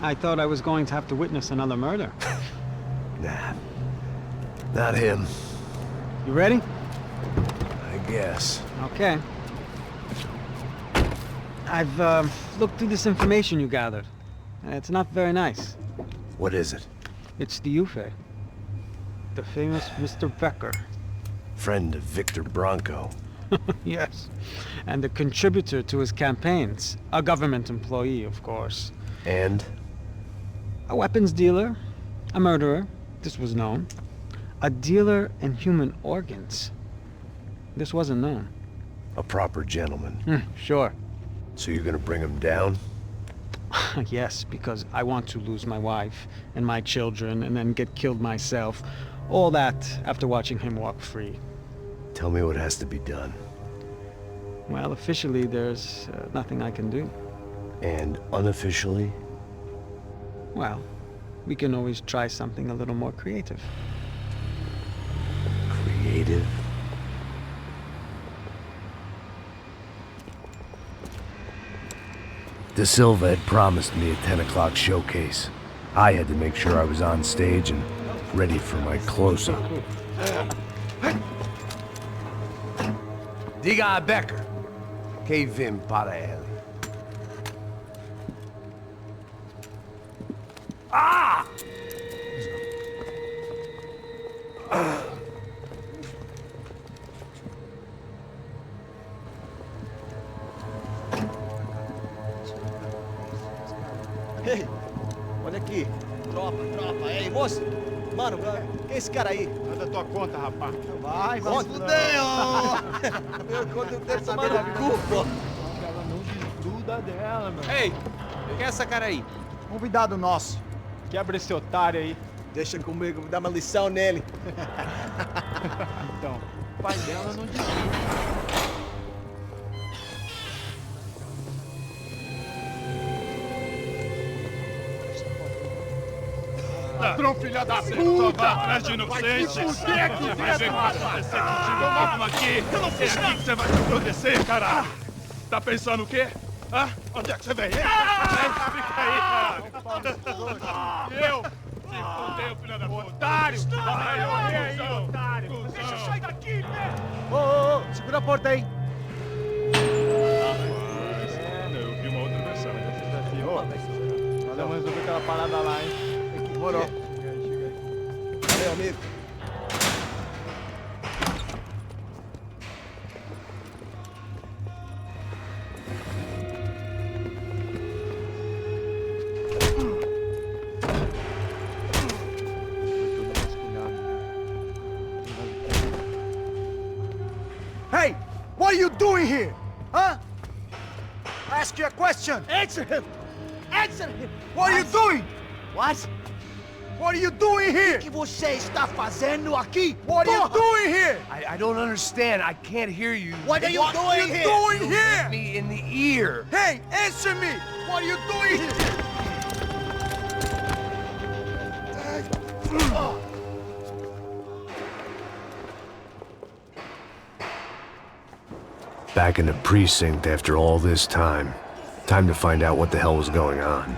I thought I was going to have to witness another murder. Nah, not him. You ready? I guess. Okay. I've looked through this information you gathered. It's not very nice. What is it? It's the Ufe. The famous Mr. Becker. Friend of Victor Branco. Yes. And a contributor to his campaigns. A government employee, of course. And? A weapons dealer. A murderer. This was known. A dealer in human organs. This wasn't known. A proper gentleman. Sure. So you're gonna bring him down? Yes, because I want to lose my wife and my children and then get killed myself. All that after watching him walk free. Tell me what has to be done. Well, officially, there's nothing I can do. And unofficially? Well, we can always try something a little more creative. Creative? De Silva had promised me a 10 o'clock showcase. I had to make sure I was on stage and ready for my close-up. Diga a Becker. Que vim para ele. Ah! Ei, olha aqui. Tropa. Ei, moço. Mano, quem é esse cara aí? Manda tua conta, rapaz. Vai se fuder, ó. Meu conta deve tomar no cu, pô. Ela não desgruda dela, meu. Ei, quem é essa cara aí? Convidado nosso. Quebra esse otário aí. Deixa comigo, vou dar uma lição nele. Então, o pai dela não desgruda. Ladrão, filha da puta! Vai atrás de inocentes! Vai se fuder aqui dentro, rapaz! Vai ver o que vai acontecer contigo! Vamos aqui! Eu não fiz nada! É aqui que você vai acontecer, caralho! Tá pensando o quê? Hã? Onde é que você vem? Fica aí, caralho! Eu? Se fudeu, filha da puta! Otário! Vai, aí, otário! Deixa eu sair daqui, né? Ô, segura a porta aí. Eu vi uma outra versão. Vamos resolver aquela parada lá, hein? Demorou. Chega aí. Valeu, amigo. Hey, what are you doing here? Huh? I ask you a question. Answer him! Answer him! What are you doing? What? What are you doing here? O que você está fazendo aqui? What are you doing here? I don't understand. I can't hear you. What are you doing here? Doing here? Me in the ear. Hey, answer me. What are you doing here? Back in the precinct after all this time. Time to find out what the hell was going on.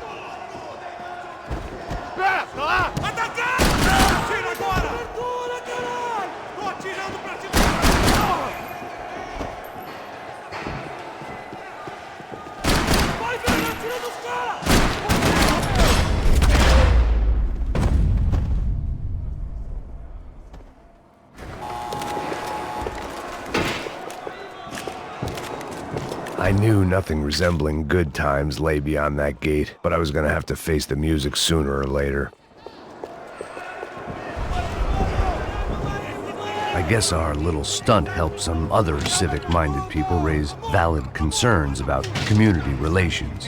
I knew nothing resembling good times lay beyond that gate, but I was gonna have to face the music sooner or later. I guess our little stunt helped some other civic-minded people raise valid concerns about community relations.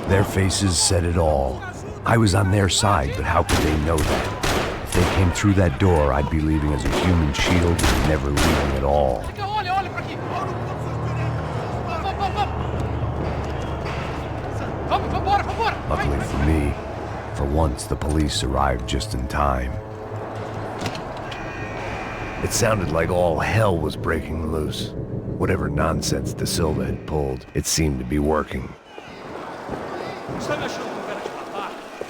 Their faces said it all. I was on their side, but how could they know that? If they came through that door, I'd be leaving as a human shield and never leaving at all. Luckily for me, for once the police arrived just in time. It sounded like all hell was breaking loose. Whatever nonsense Da Silva had pulled, it seemed to be working. Está me achando com cara de babaca? Por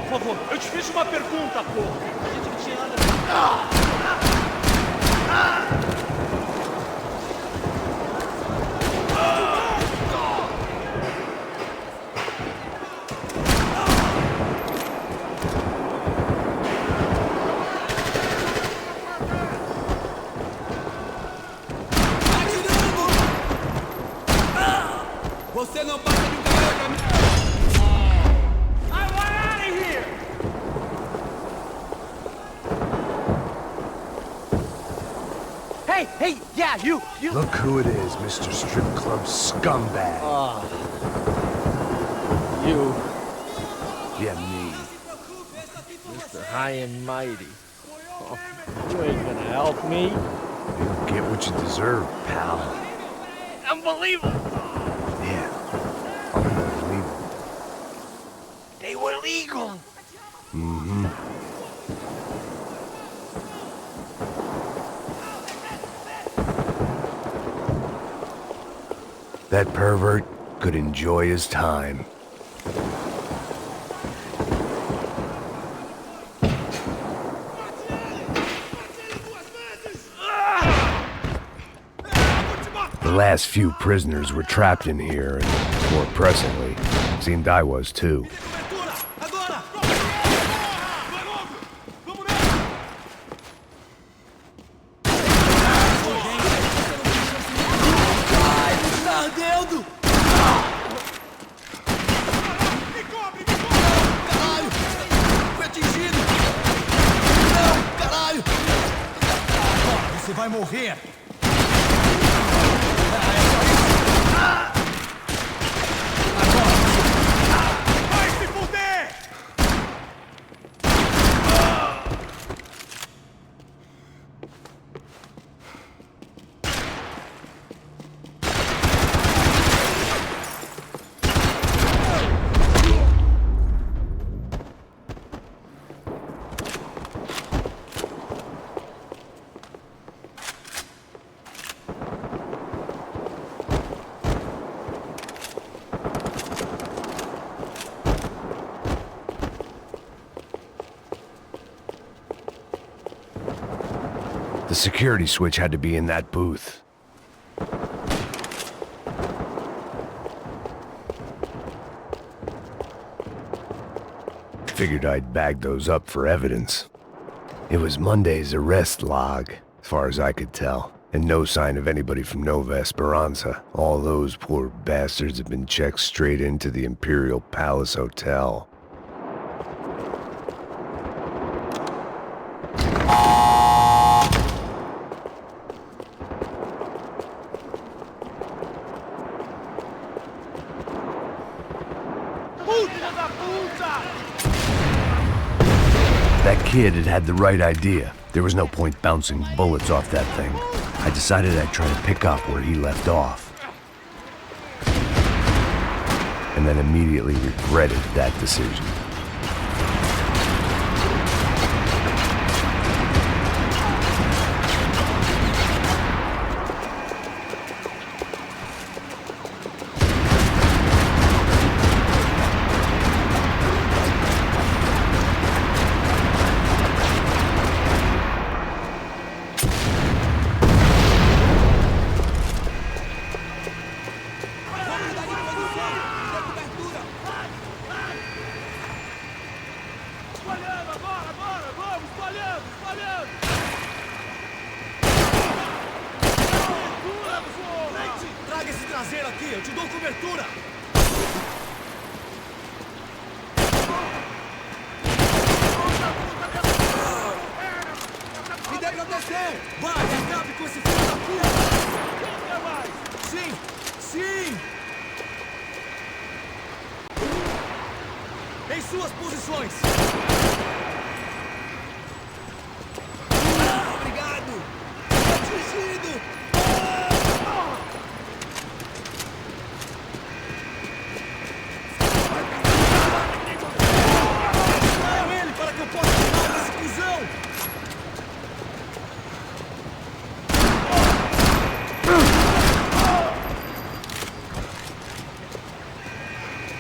favor, eu te fiz uma pergunta, porra. A gente não tinha nada. Você não passa de um caminhão pra mim! I want out of here! Hey, yeah, you! Look who it is, Mr. Strip Club scumbag. You, Yeah, me. Mr. High and Mighty. Oh, you ain't gonna help me. You'll get what you deserve, pal. Unbelievable! Yeah. Unbelievable. They were legal! Mm-hmm. That pervert could enjoy his time. The last few prisoners were trapped in here, and more pressingly, it seemed I was too. Agora! Tá ardendo! Me cobre! Caralho! Fui atingido! Não, caralho! Agora você vai morrer! Vai se fuder! The security switch had to be in that booth. Figured I'd bag those up for evidence. It was Monday's arrest log, as far as I could tell, and no sign of anybody from Nova Esperanza. All those poor bastards had been checked straight into the Imperial Palace Hotel. That kid had had the right idea. There was no point bouncing bullets off that thing. I decided I'd try to pick up where he left off. And then immediately regretted that decision. Traga esse traseiro aqui, eu te dou cobertura! Me dê proteção! Vai, acabe com esse filho da puta! Sim, sim! Em suas posições! Obrigado! Atingido!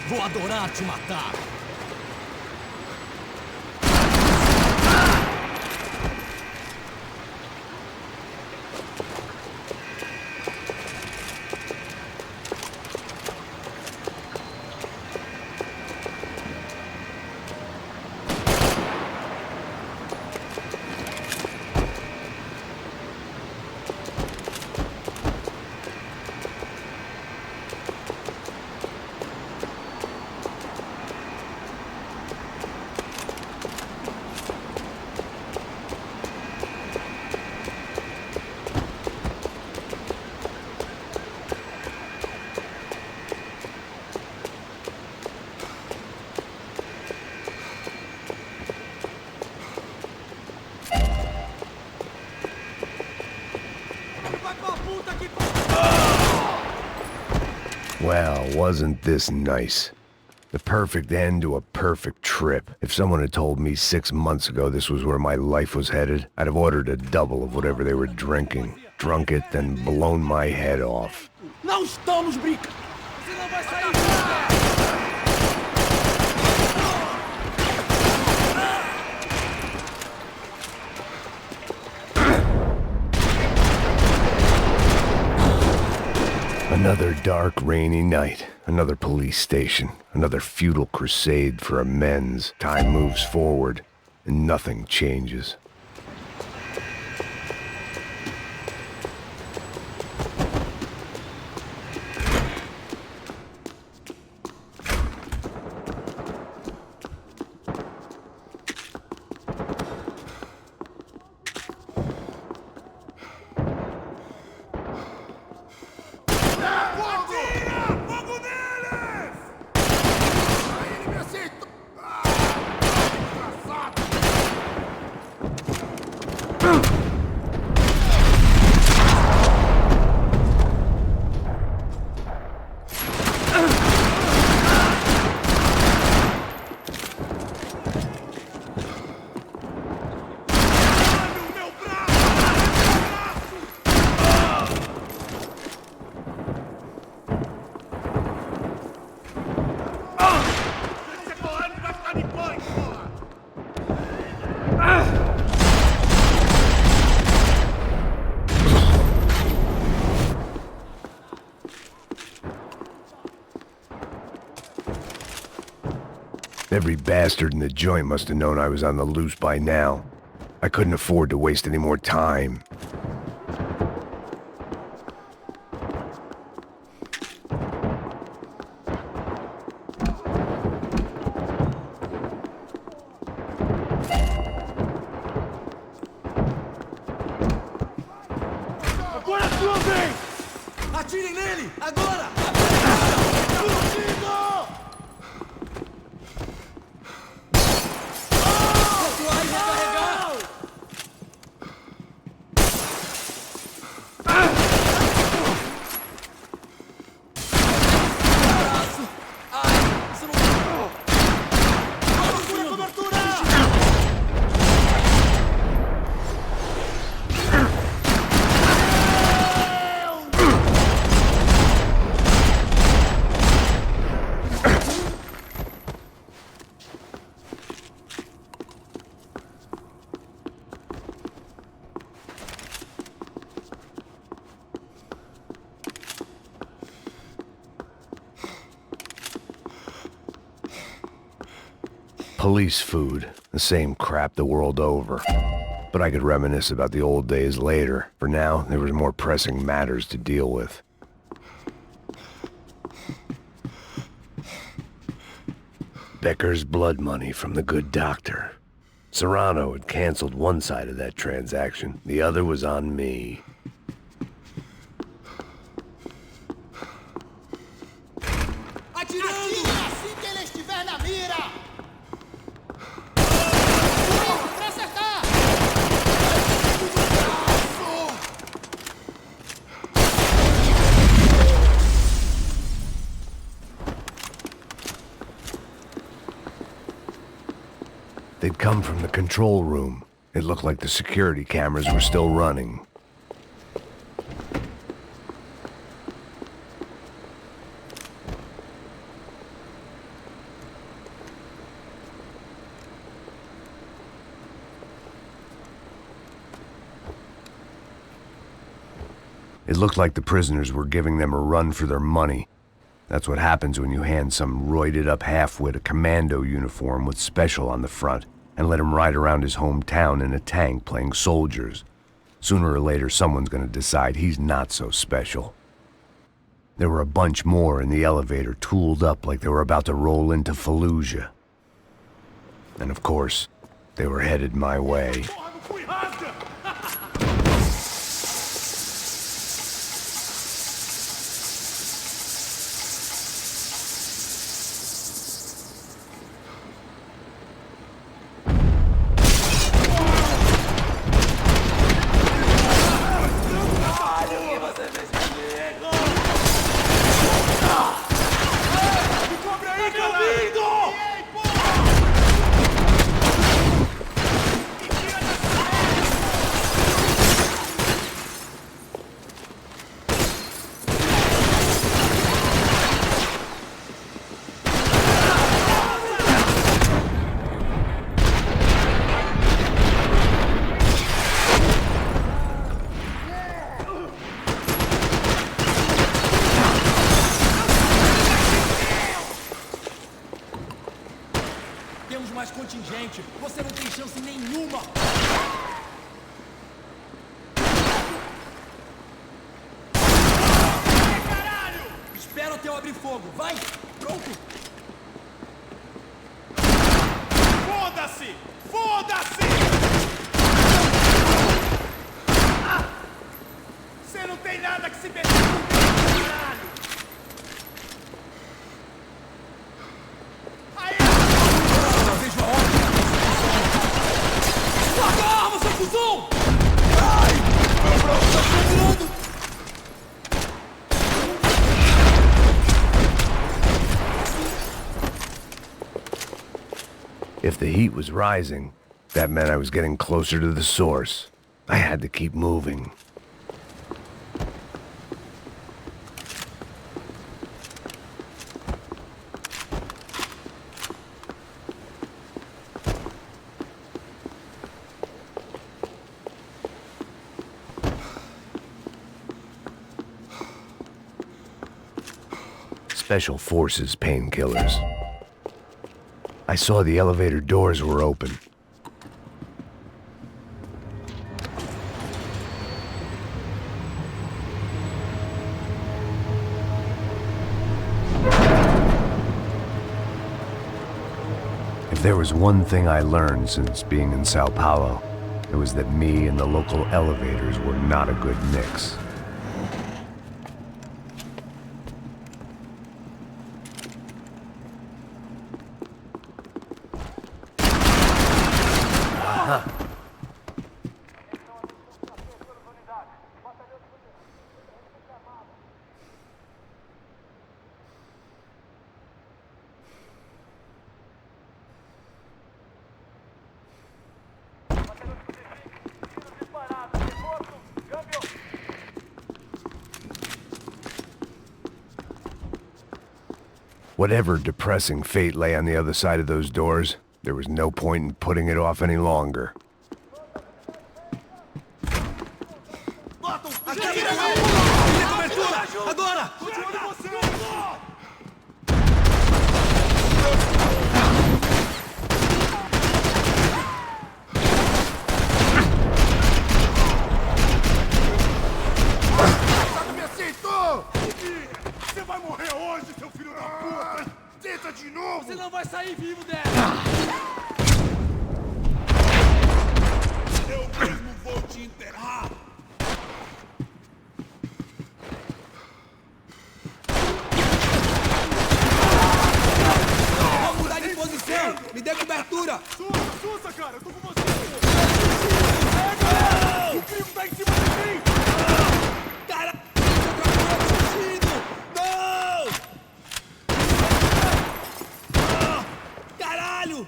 Vou adorar te matar. Well, wasn't this nice? The perfect end to a perfect trip. If someone had told me 6 months ago this was where my life was headed, I'd have ordered a double of whatever they were drinking, drunk it, then blown my head off. Não estamos brincando. Você não vai sair. Another dark, rainy night. Another police station. Another futile crusade for amends. Time moves forward, and nothing changes. Every bastard in the joint must have known I was on the loose by now. I couldn't afford to waste any more time. Agora é a sua vez! Atirem nele! Agora! Fugido! Police food, the same crap the world over. But I could reminisce about the old days later. For now, there was more pressing matters to deal with. Becker's blood money from the good doctor. Serrano had canceled one side of that transaction. The other was on me. They'd come from the control room. It looked like the security cameras were still running. It looked like the prisoners were giving them a run for their money. That's what happens when you hand some roided-up halfwit a commando uniform with special on the front and let him ride around his hometown in a tank playing soldiers. Sooner or later, someone's gonna decide he's not so special. There were a bunch more in the elevator, tooled up like they were about to roll into Fallujah. And of course, they were headed my way. Temos mais contingente. Você não tem chance nenhuma. Caralho! Espera até eu abrir fogo. Vai! Pronto! Foda-se! Foda-se! Você não tem nada que se meter com caralho! Vejo a ordem! Larga a arma, seu cuzão! Ai! Meu braço tá sangrando! If the heat was rising, that meant I was getting closer to the source. I had to keep moving. Special Forces painkillers. I saw the elevator doors were open. If there was one thing I learned since being in São Paulo, it was that me and the local elevators were not a good mix. Whatever depressing fate lay on the other side of those doors, there was no point in putting it off any longer. Agora! Me aceitou! Você vai morrer hoje, seu filho da puta! Tenta de novo! Você não vai sair vivo dessa! Eu mesmo vou te enterrar! Vou mudar de posição! Me dê cobertura! Sussa, cara! Eu tô com você! O perigo tá em cima de mim! Cara! Não! Caralho!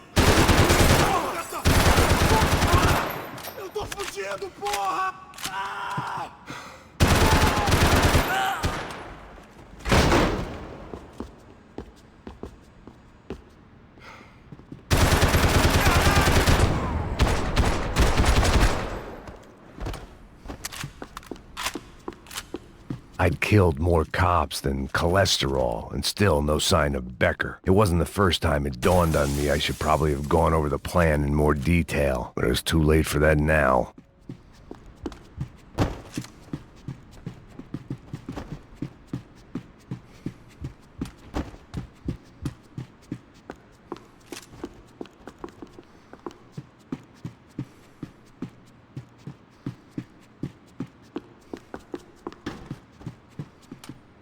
Eu tô fugindo, porra! I'd killed more cops than cholesterol, and still no sign of Becker. It wasn't the first time it dawned on me I should probably have gone over the plan in more detail, but it was too late for that now.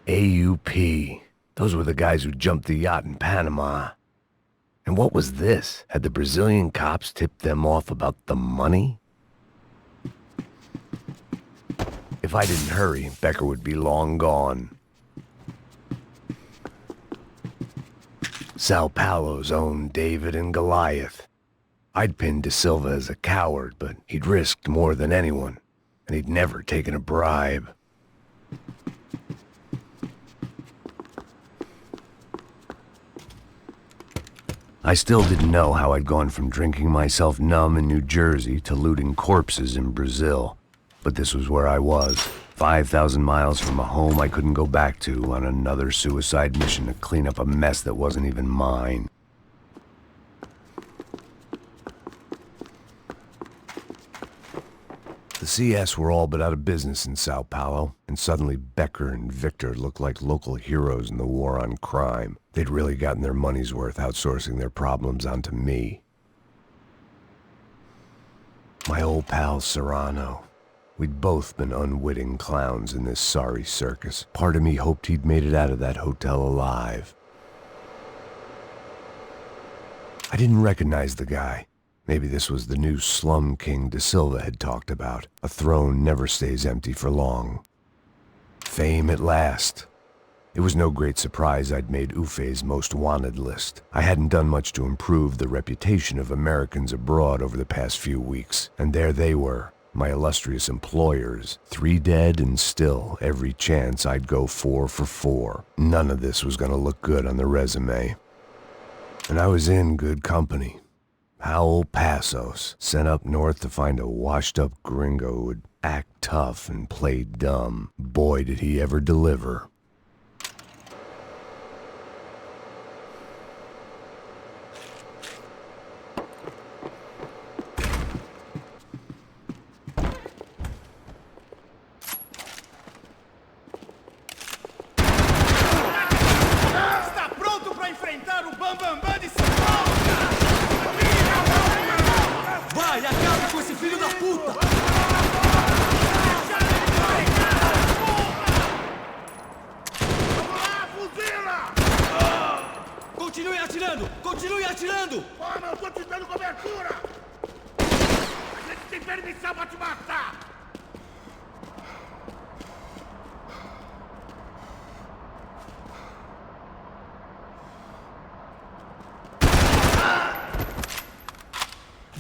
AUP. Those were the guys who jumped the yacht in Panama. And what was this? Had the Brazilian cops tipped them off about the money? If I didn't hurry, Becker would be long gone. São Paulo's own David and Goliath. I'd pinned De Silva as a coward, but he'd risked more than anyone, and he'd never taken a bribe. I still didn't know how I'd gone from drinking myself numb in New Jersey to looting corpses in Brazil. But this was where I was, 5,000 miles from a home I couldn't go back to on another suicide mission to clean up a mess that wasn't even mine. The CS were all but out of business in Sao Paulo, and suddenly Becker and Victor looked like local heroes in the war on crime. They'd really gotten their money's worth outsourcing their problems onto me. My old pal Serrano. We'd both been unwitting clowns in this sorry circus. Part of me hoped he'd made it out of that hotel alive. I didn't recognize the guy. Maybe this was the new slum king De Silva had talked about. A throne never stays empty for long. Fame at last. It was no great surprise I'd made Ufe's most wanted list. I hadn't done much to improve the reputation of Americans abroad over the past few weeks, and there they were, my illustrious employers, 3 dead and still every chance I'd go 4 for 4. None of this was going to look good on the resume. And I was in good company. Howell Passos, sent up north to find a washed-up gringo who would act tough and play dumb. Boy, did he ever deliver. Está pronto para enfrentar o Bambambam de São Paulo? Vai, acabe com esse filho da puta! Vamos lá, fuzila! Continue atirando! Continue atirando! Mano, eu tô te dando cobertura! A gente tem permissão pra te matar!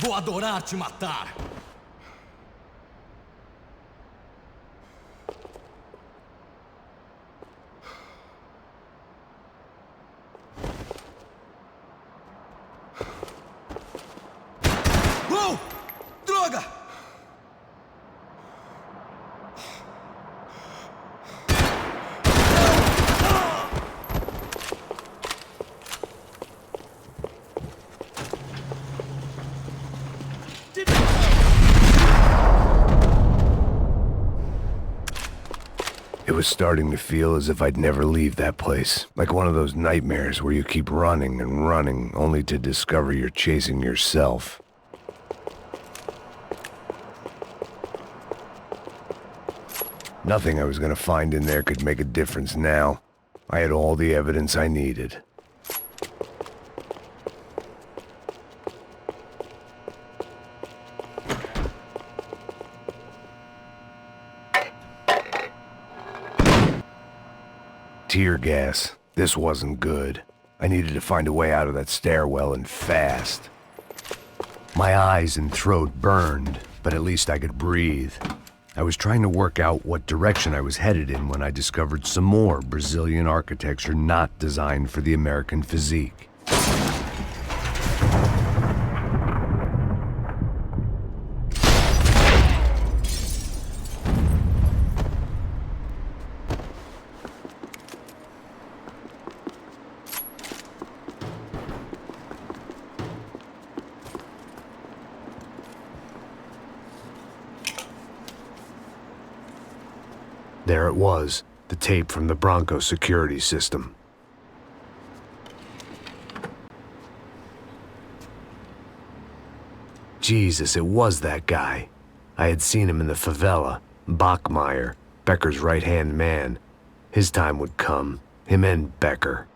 Vou adorar te matar! Oh! Droga! It was starting to feel as if I'd never leave that place. Like one of those nightmares where you keep running and running, only to discover you're chasing yourself. Nothing I was gonna find in there could make a difference now. I had all the evidence I needed. Tear gas. This wasn't good. I needed to find a way out of that stairwell and fast. My eyes and throat burned, but at least I could breathe. I was trying to work out what direction I was headed in when I discovered some more Brazilian architecture not designed for the American physique. There it was, the tape from the Branco security system. Jesus, it was that guy. I had seen him in the favela. Bachmeyer, Becker's right-hand man. His time would come. Him and Becker.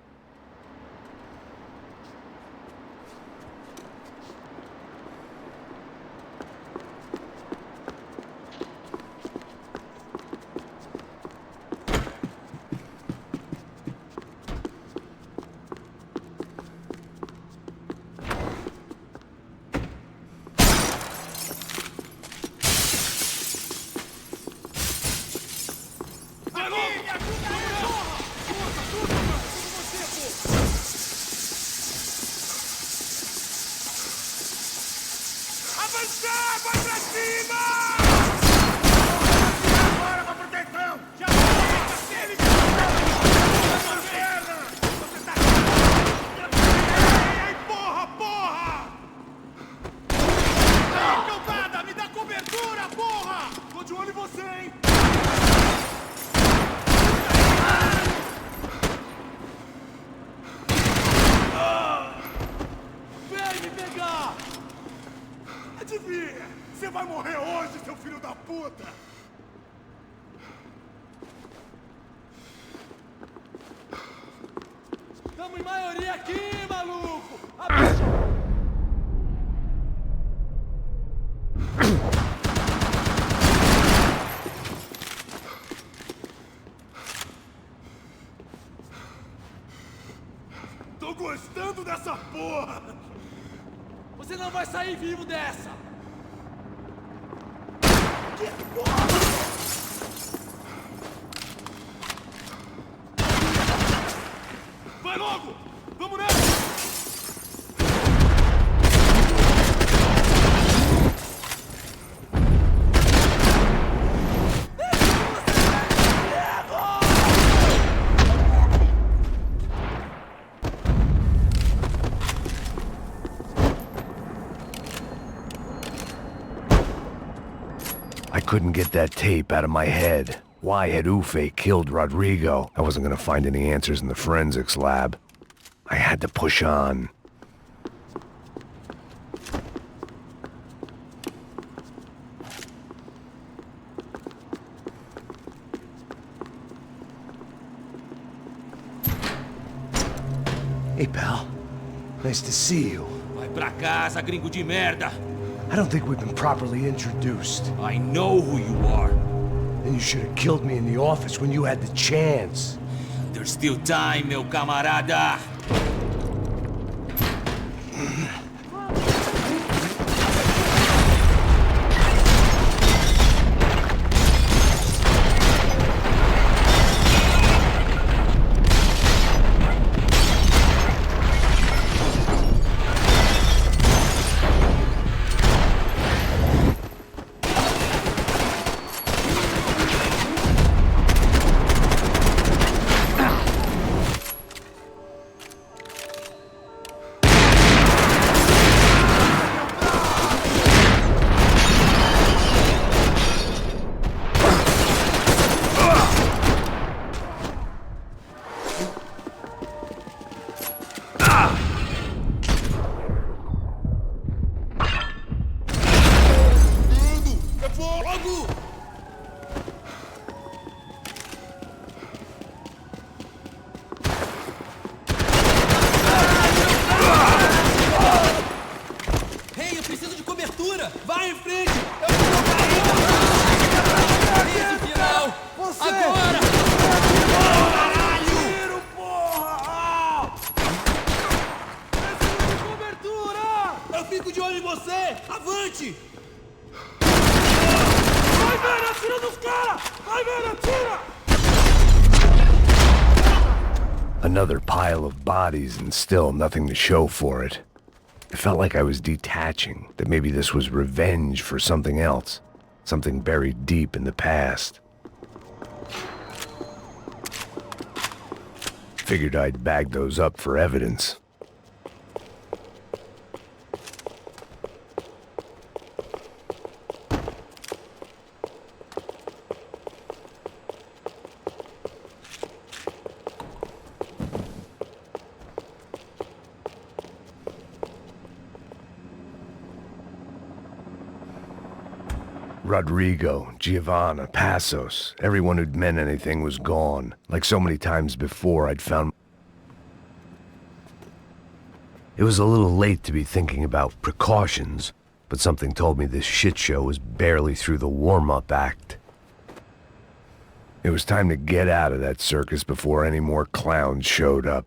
Avançar! Vai pra cima! Agora pra proteção! Já vai! Ele você tá... Ei, porra, porra! Ei, cambada, me dá cobertura, porra! Tô de olho em você, hein? Vem me pegar! Adivinha! Você vai morrer hoje, seu filho da puta! Tamo em maioria aqui, maluco! Tô gostando dessa porra! Você não vai sair vivo dessa! Que porra! Vai logo! Vamos nessa! I couldn't get that tape out of my head. Why had Ufe killed Rodrigo? I wasn't gonna find any answers in the forensics lab. I had to push on. Hey, pal. Nice to see you. Vai pra casa, gringo de merda. I don't think we've been properly introduced. I know who you are. Then you should have killed me in the office when you had the chance. There's still time, meu camarada. Ei, eu preciso de cobertura! Vai em frente! Eu vou cair! Esse final! Você! Agora! Tiro, porra! Preciso de cobertura! Eu fico de olho em você! Avante! Vai, velho! Atira nos caras! Vai, velho! Atira! Another pile of bodies and still nothing to show for it. It felt like I was detaching, that maybe this was revenge for something else, something buried deep in the past. Figured I'd bag those up for evidence. Rodrigo, Giovanna, Passos, everyone who'd meant anything was gone. Like so many times before, I'd found... It was a little late to be thinking about precautions, but something told me this shit show was barely through the warm-up act. It was time to get out of that circus before any more clowns showed up.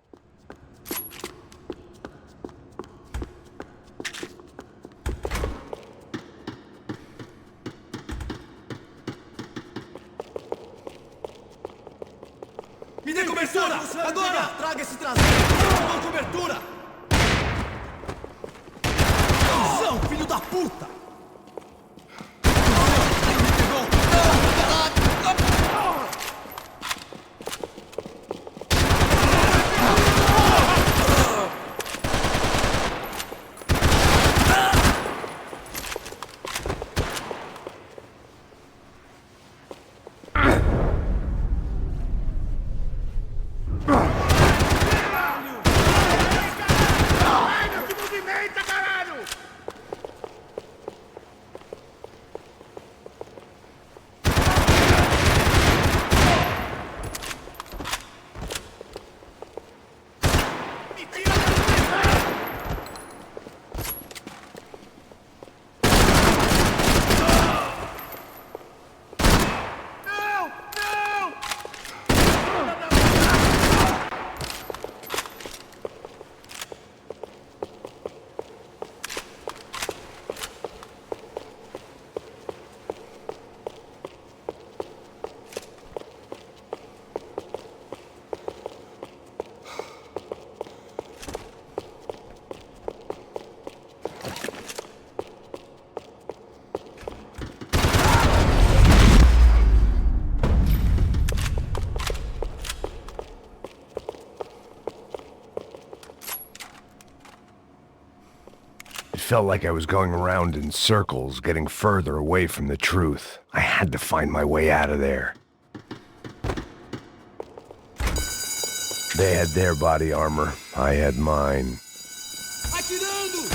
Me dê cobertura! Agora! Traga esse traseiro! Com cobertura! Visão, filho da puta! It felt like I was going around in circles, getting further away from the truth. I had to find my way out of there. They had their body armor. I had mine. Atirando!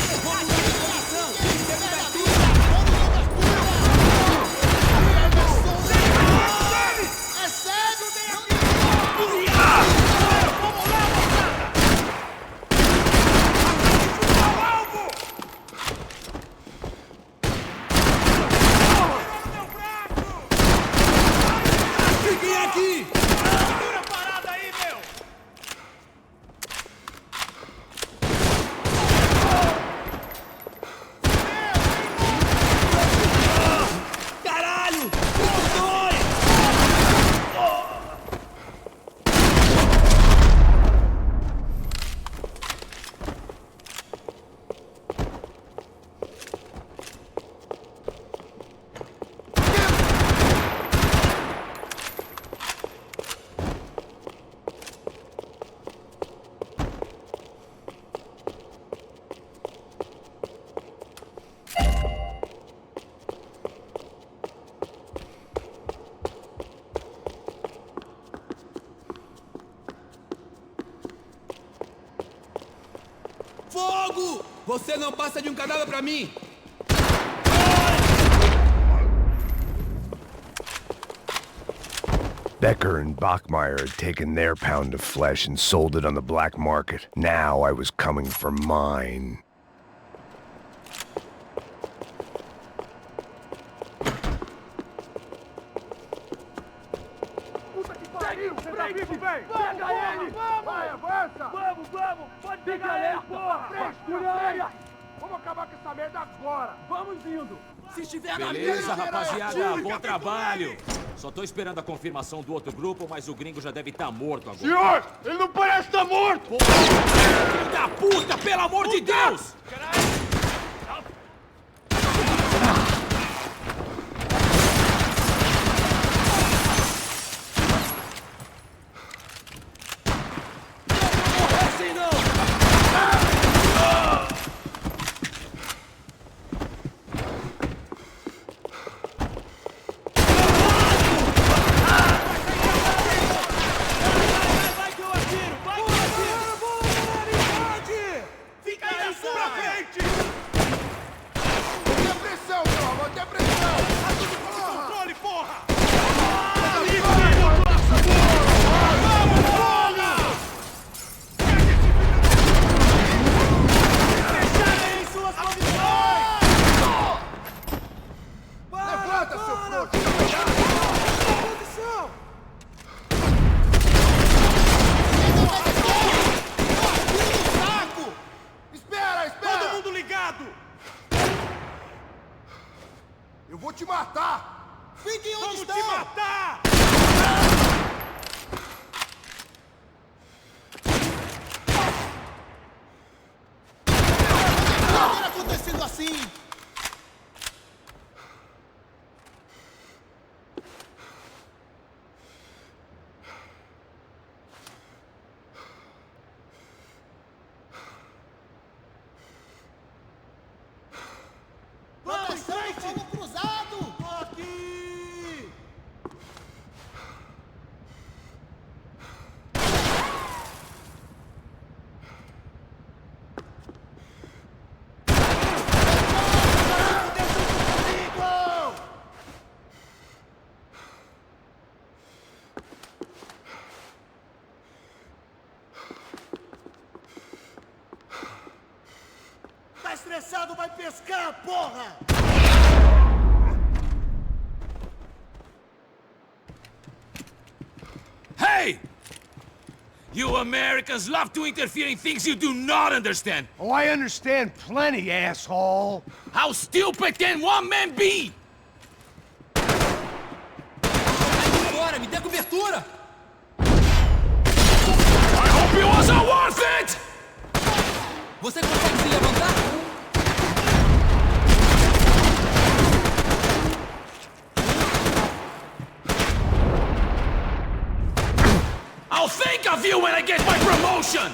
Fogo! Você não passa de um cadáver pra mim! Becker and Bachmeyer had taken their pound of flesh and sold it on the black market. Now I was coming for mine. Puta que pariu! Pega ele! Vai, avança! Vamos! Pode pegar ele, porra! Vamos acabar com essa merda agora! Vamos indo! Se estiver na Beleza, minha, rapaziada. Bom trabalho. Só tô esperando a confirmação do outro grupo, mas o gringo já deve estar morto agora. Senhor! Ele não parece estar morto! Filho da puta, pelo amor de Deus! Fica aí na sua frente! Fiquem onde Vamos te estão! matar! Não ter acontecido assim! Proteção, fogo cruzado! Aqui! Tá estressado, vai pescar, porra! Hey! You Americans love to interfere in things you do not understand. Oh, I understand plenty, asshole. How stupid can one man be? Agora, me dê cobertura! I hope it wasn't worth it! Você consegue se levantar? I'll think of you when I get my promotion!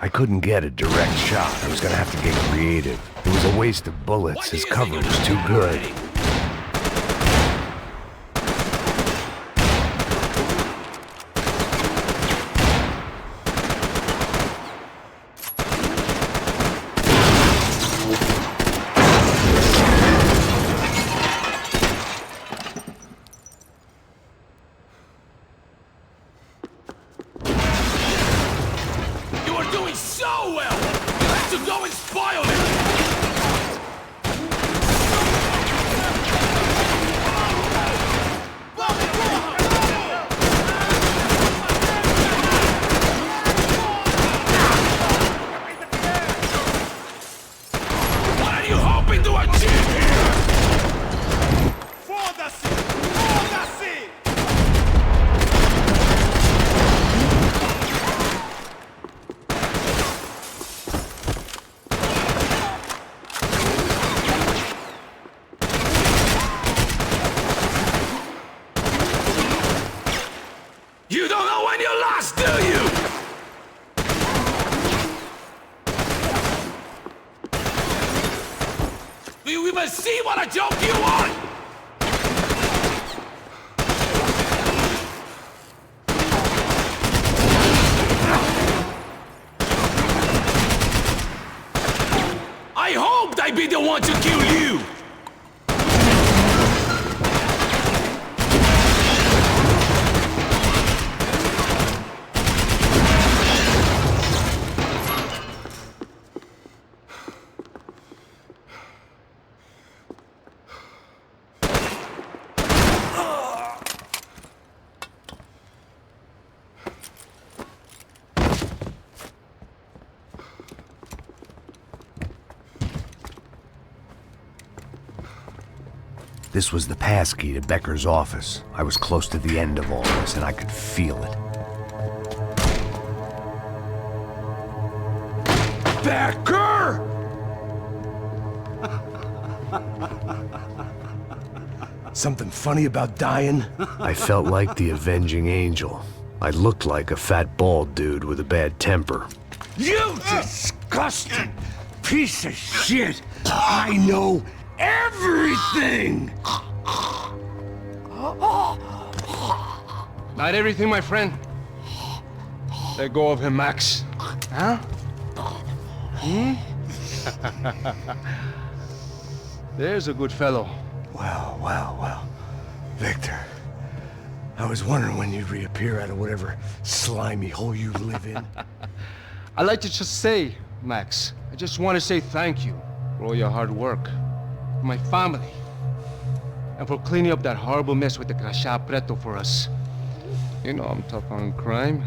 I couldn't get a direct shot. I was gonna have to get creative. It was a waste of bullets. His cover was too good. You were doing so well! You had to go and spoil it! What are you hoping to achieve here? Foda-se! Foda-se! You don't know when you lost, do you? Do you even see what a joke you are? I hoped I'd be the one to kill you! This was the passkey to Becker's office. I was close to the end of all this, and I could feel it. Becker! Something funny about dying? I felt like the avenging angel. I looked like a fat bald dude with a bad temper. You disgusting piece of shit! I know everything! Not everything, my friend. Let go of him, Max. Huh? There's a good fellow. Well. Victor, I was wondering when you'd reappear out of whatever slimy hole you live in. I'd like to just say, Max, I just want to say thank you for all your hard work, for my family, and for cleaning up that horrible mess with the Crachá Preto for us. You know I'm tough on crime.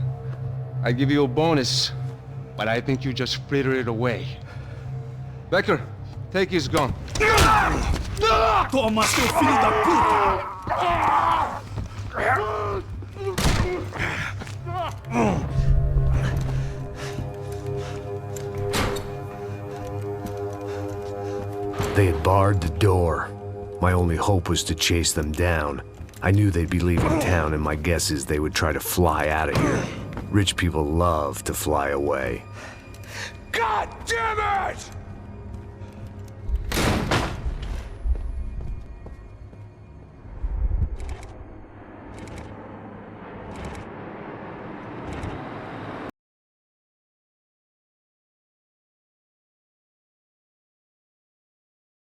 I give you a bonus but I think you just frittered it away. Becker, take his gun. Toma, seu filho da puta! They had barred the door. My only hope was to chase them down. I knew they'd be leaving town, and my guess is they would try to fly out of here. Rich people love to fly away. God damn it!